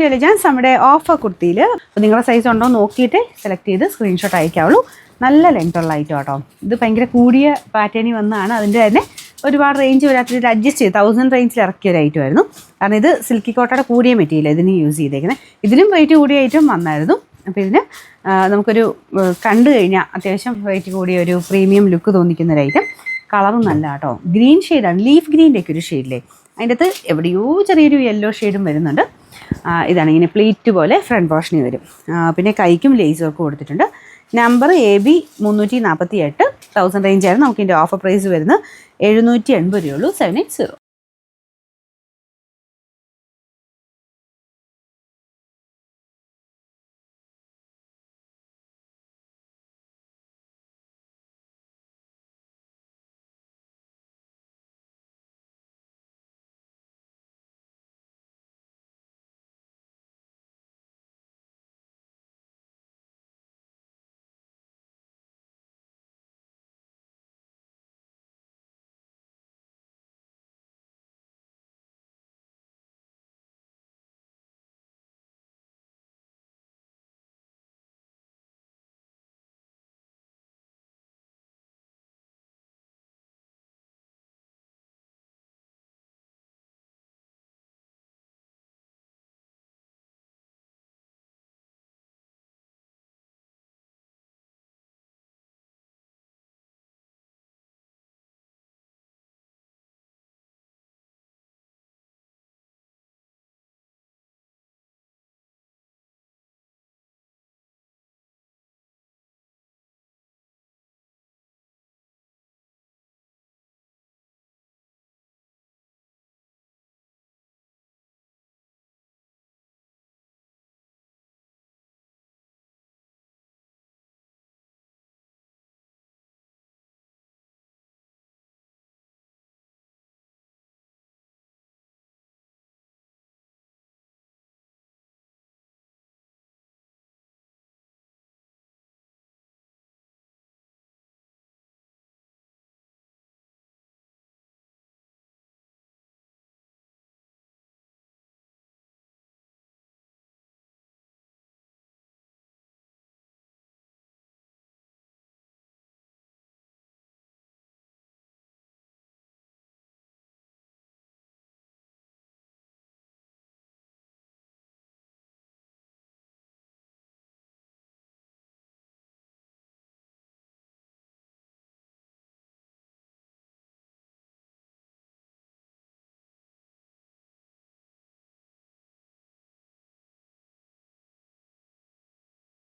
Elegance നമ്മുടെ offer കുർത്തിയിൽ നിങ്ങളുടെ size ഉണ്ടോ നോക്കിയിട്ട് സെലക്ട് ചെയ്ത് സ്ക്രീൻഷോട്ട് അയക്കാവുള്ളൂ. നല്ല ലെങ്ത് ഉള്ള ഐറ്റം കേട്ടോ. ഇത് ഭയങ്കര കൂടിയ പാറ്റേണിൽ വന്നതാണ്. അതിൻ്റെ തന്നെ ഒരുപാട് റേഞ്ച് വരാത്ത അഡ്ജസ്റ്റ് ചെയ്ത് 1000 റേഞ്ചിൽ ഇറക്കിയ ഒരു ഐറ്റം ആയിരുന്നു. കാരണം ഇത് സിൽക്കി കോട്ടയുടെ കൂടിയ മെറ്റീരിയൽ ഇതിന് യൂസ് ചെയ്തേക്കുന്നത്. ഇതിലും റേറ്റ് കൂടിയ ഐറ്റം വന്നായിരുന്നു. അപ്പോൾ ഇതിന് നമുക്കൊരു കണ്ടു കഴിഞ്ഞാൽ അത്യാവശ്യം റേറ്റ് കൂടിയ ഒരു പ്രീമിയം ലുക്ക് തോന്നിക്കുന്ന ഒരു ഐറ്റം. കളറും നല്ല കേട്ടോ. ഗ്രീൻ ഷെയ്ഡാണ്, ലീഫ് ഗ്രീൻ്റെ ഒക്കെ ഒരു ഷെയ്ഡില്ലേ, അതിൻ്റെ അകത്ത് എവിടെയോ ചെറിയൊരു യെല്ലോ ഷെയ്ഡും വരുന്നുണ്ട്. ഇതാണ് ഇങ്ങനെ പ്ലേറ്റ് പോലെ ഫ്രണ്ട് പോർഷനിൽ വരും. പിന്നെ കൈക്കും ലേസ് വർക്ക് കൊടുത്തിട്ടുണ്ട്. Number AB 348, 1000 റേഞ്ചായിരുന്നു. നമുക്ക് ഇതിൻ്റെ ഓഫർ പ്രൈസ് വരുന്നത് 780 രൂപയുള്ളൂ. 780.